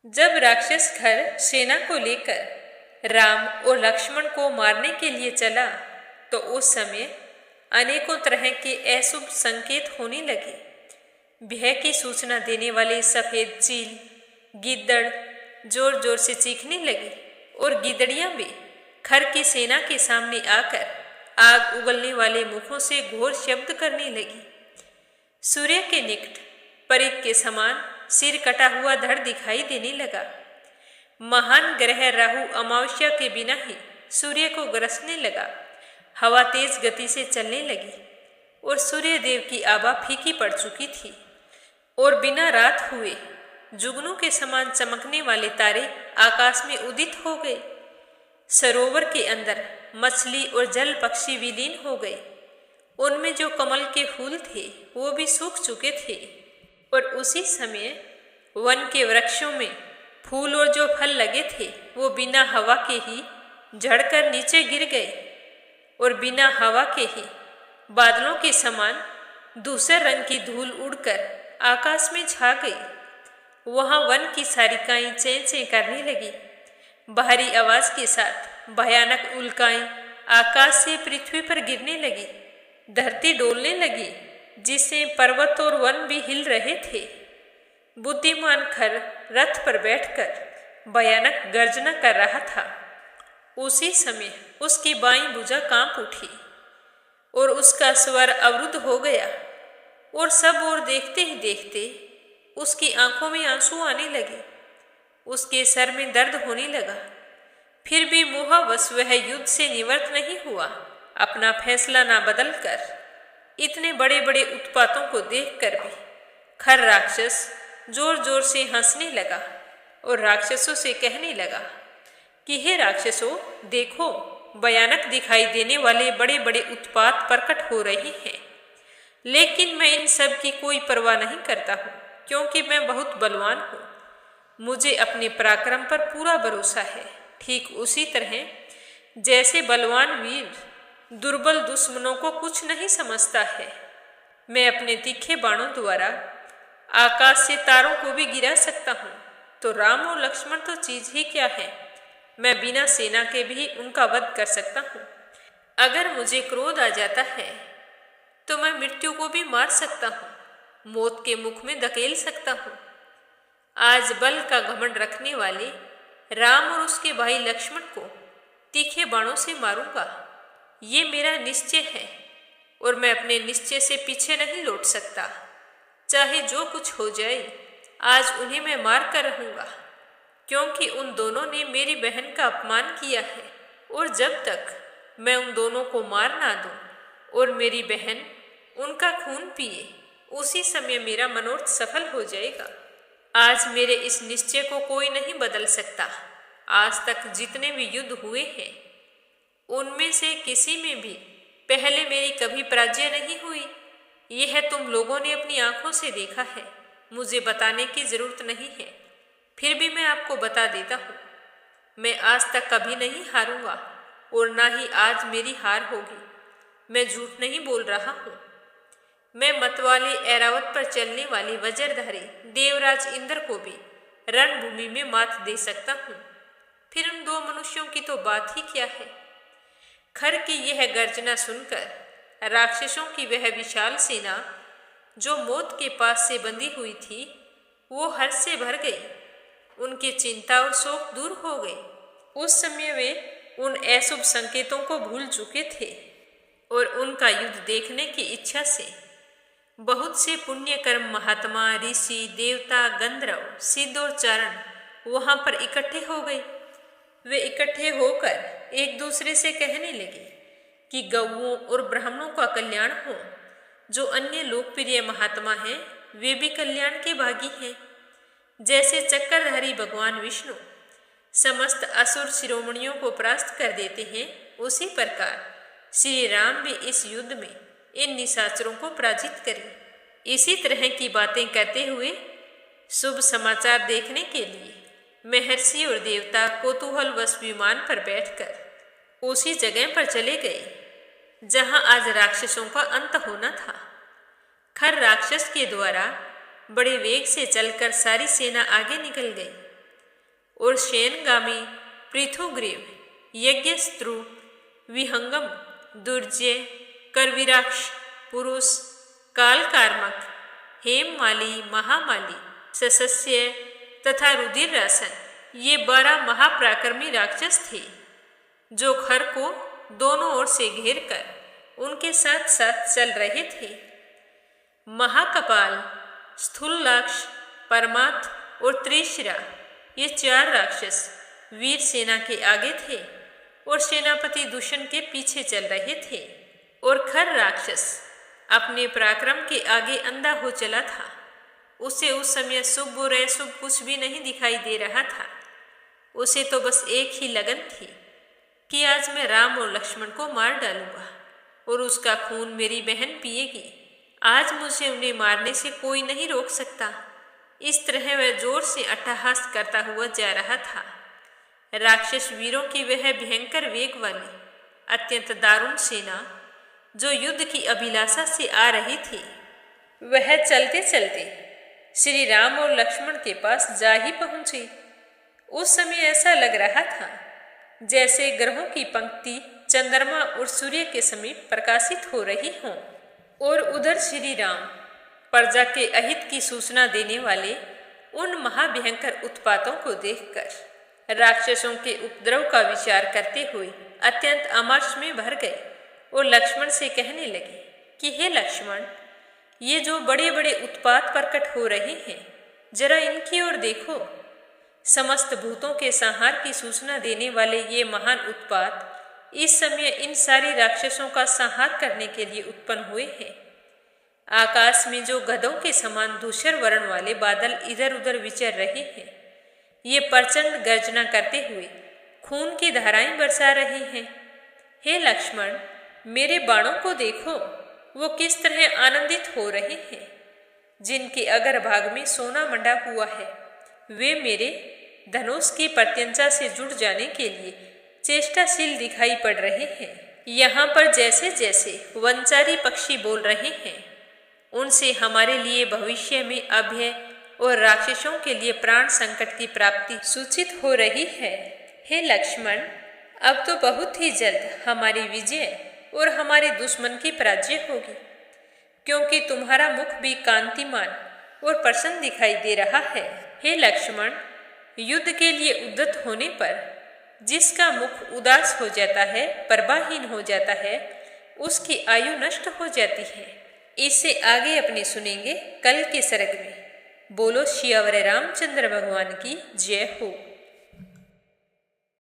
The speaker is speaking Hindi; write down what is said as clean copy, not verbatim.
जब राक्षस खर सेना को लेकर राम और लक्ष्मण को मारने के लिए चला तो उस समय अनेकों तरह के अशुभ संकेत होने लगे। भय की सूचना देने वाले सफेद चील, गिद्दड़ जोर जोर से चीखने लगे और गिदड़ियां भी खर की सेना के सामने आकर आग उगलने वाले मुखों से घोर शब्द करने लगी। सूर्य के निकट परिक के समान सिर कटा हुआ धड़ दिखाई देने लगा। महान ग्रह राहु अमावस्या के बिना ही सूर्य को ग्रसने लगा। हवा तेज गति से चलने लगी और सूर्य देव की आभा फीकी पड़ चुकी थी और बिना रात हुए जुगनू के समान चमकने वाले तारे आकाश में उदित हो गए। सरोवर के अंदर मछली और जल पक्षी विलीन हो गए। उनमें जो कमल के फूल थे वो भी सूख चुके थे और उसी समय वन के वृक्षों में फूल और जो फल लगे थे वो बिना हवा के ही झड़कर नीचे गिर गए और बिना हवा के ही बादलों के समान दूसरे रंग की धूल उड़कर आकाश में छा गई। वहां वन की सारिकाएं चें चें करने लगी। भारी आवाज के साथ भयानक उल्काएं आकाश से पृथ्वी पर गिरने लगी। धरती डोलने लगी जिससे पर्वत और वन भी हिल रहे थे। बुद्धिमान खर रथ पर बैठकर भयानक गर्जना कर रहा था। उसी समय उसकी बाईं भुजा कांप उठी और उसका स्वर अवरुद्ध हो गया और सब ओर देखते ही देखते उसकी आंखों में आंसू आने लगे। उसके सर में दर्द होने लगा। फिर भी मोहवश वह युद्ध से निवृत्त नहीं हुआ। अपना फैसला ना बदलकर इतने बड़े बड़े उत्पातों को देखकर भी खर राक्षस जोर जोर से हंसने लगा और राक्षसों से कहने लगा कि हे राक्षसों, देखो, भयानक दिखाई देने वाले बड़े बड़े उत्पात प्रकट हो रहे हैं, लेकिन मैं इन सब की कोई परवाह नहीं करता हूँ क्योंकि मैं बहुत बलवान हूँ। मुझे अपने पराक्रम पर पूरा भरोसा है। ठीक उसी तरह जैसे बलवान वीर दुर्बल दुश्मनों को कुछ नहीं समझता है, मैं अपने तीखे बाणों द्वारा आकाश से तारों को भी गिरा सकता हूँ। तो राम और लक्ष्मण तो चीज ही क्या है, मैं बिना सेना के भी उनका वध कर सकता हूँ। अगर मुझे क्रोध आ जाता है तो मैं मृत्यु को भी मार सकता हूँ, मौत के मुख में धकेल सकता हूँ। आज बल का घमंड रखने वाले राम और उसके भाई लक्ष्मण को तीखे बाणों से मारूंगा। ये मेरा निश्चय है और मैं अपने निश्चय से पीछे नहीं लौट सकता। चाहे जो कुछ हो जाए, आज उन्हें मैं मार कर रहूंगा, क्योंकि उन दोनों ने मेरी बहन का अपमान किया है और जब तक मैं उन दोनों को मार ना दूं और मेरी बहन उनका खून पिए, उसी समय मेरा मनोरथ सफल हो जाएगा। आज मेरे इस निश्चय को कोई नहीं बदल सकता। आज तक जितने भी युद्ध हुए हैं उनमें से किसी में भी पहले मेरी कभी पराजय नहीं हुई। यह तुम लोगों ने अपनी आंखों से देखा है, मुझे बताने की जरूरत नहीं है। फिर भी मैं आपको बता देता हूँ, मैं आज तक कभी नहीं हारूंगा और ना ही आज मेरी हार होगी। मैं झूठ नहीं बोल रहा हूँ। मैं मतवाले ऐरावत पर चलने वाले वज्रधारी देवराज इंद्र को भी रणभूमि में मात दे सकता हूँ। फिर उन दो मनुष्यों की तो बात ही क्या है। खर की यह गर्जना सुनकर राक्षसों की वह विशाल सेना जो मौत के पास से बंधी हुई थी वो हर्ष से भर गई। उनकी चिंता और शोक दूर हो गए। उस समय वे उन अशुभ संकेतों को भूल चुके थे और उनका युद्ध देखने की इच्छा से बहुत से पुण्य कर्म महात्मा, ऋषि, देवता, गंधर्व, सिद्ध और चारण वहां पर इकट्ठे हो गए। वे इकट्ठे होकर एक दूसरे से कहने लगे कि गौओं और ब्राह्मणों का कल्याण हो। जो अन्य लोकप्रिय महात्मा हैं वे भी कल्याण के भागी हैं। जैसे चक्रधारी भगवान विष्णु समस्त असुर शिरोमणियों को परास्त कर देते हैं, उसी प्रकार श्री राम भी इस युद्ध में इन निशाचरों को पराजित करें। इसी तरह की बातें करते हुए शुभ समाचार देखने के लिए महर्षि और देवता कौतूहलवश विमान पर बैठकर उसी जगह पर चले गए जहां आज राक्षसों का अंत होना था। खर राक्षस के द्वारा बड़े वेग से चलकर सारी सेना आगे निकल गई। और शयनगामी पृथुग्रीव, यज्ञस्त्रु, विहंगम, दुर्जय, करविराक्ष, पुरुष, कालकारमक, हेममाली, महामाली, ससस्य तथा रुधिरासन, ये 12 महापराक्रमी राक्षस थे जो खर को दोनों ओर से घेर कर उनके साथ साथ चल रहे थे। महाकपाल, स्थूलाक्ष, परमाथ और त्रिशिरा, ये 4 राक्षस वीर सेना के आगे थे और सेनापति दूषण के पीछे चल रहे थे। और खर राक्षस अपने पराक्रम के आगे अंधा हो चला था। उसे उस समय शुभ और अशुभ कुछ भी नहीं दिखाई दे रहा था। उसे तो बस एक ही लगन थी कि आज मैं राम और लक्ष्मण को मार डालूंगा और उसका खून मेरी बहन पिएगी। आज मुझे उन्हें मारने से कोई नहीं रोक सकता। इस तरह वह जोर से अट्टहास करता हुआ जा रहा था। राक्षस वीरों की वह भयंकर वेग वाली अत्यंत दारुण सेना जो युद्ध की अभिलाषा से आ रही थी, वह चलते चलते श्री राम और लक्ष्मण के पास जा ही पहुंची। उस समय ऐसा लग रहा था जैसे ग्रहों की पंक्ति चंद्रमा और सूर्य के समीप प्रकाशित हो रही हों। और उधर श्री राम प्रजा के अहित की सूचना देने वाले उन महाभयंकर उत्पातों को देखकर राक्षसों के उपद्रव का विचार करते हुए अत्यंत अमर्ष में भर गए और लक्ष्मण से कहने लगे कि हे लक्ष्मण, ये जो बड़े बड़े उत्पात प्रकट हो रहे हैं, जरा इनकी ओर देखो। समस्त भूतों के संहार की सूचना देने वाले ये महान उत्पात इस समय इन सारी राक्षसों का संहार करने के लिए उत्पन्न हुए हैं। आकाश में जो गधों के समान धूसर वर्ण वाले बादल इधर उधर विचर रहे हैं, ये प्रचंड गर्जना करते हुए खून की धाराएं बरसा रहे हैं। हे लक्ष्मण, मेरे बाणों को देखो, वो किस तरह आनंदित हो रहे हैं। जिनके अगर भाग में सोना मंडा हुआ है, वे मेरे धनुष की प्रत्यंचा से जुड़ जाने के लिए चेष्टाशील दिखाई पड़ रहे हैं। यहाँ पर जैसे जैसे वनचारी पक्षी बोल रहे हैं, उनसे हमारे लिए भविष्य में अभय और राक्षसों के लिए प्राण संकट की प्राप्ति सूचित हो रही है। हे लक्ष्मण, अब तो बहुत ही जल्द हमारी विजय और हमारे दुश्मन की पराजय होगी, क्योंकि तुम्हारा मुख भी कांतिमान और प्रसन्न दिखाई दे रहा है। हे लक्ष्मण, युद्ध के लिए उद्यत होने पर जिसका मुख उदास हो जाता है, प्रभाहीन हो जाता है, उसकी आयु नष्ट हो जाती है। इससे आगे अपने सुनेंगे कल के सर्ग में। बोलो सियावर रामचंद्र भगवान की जय हो।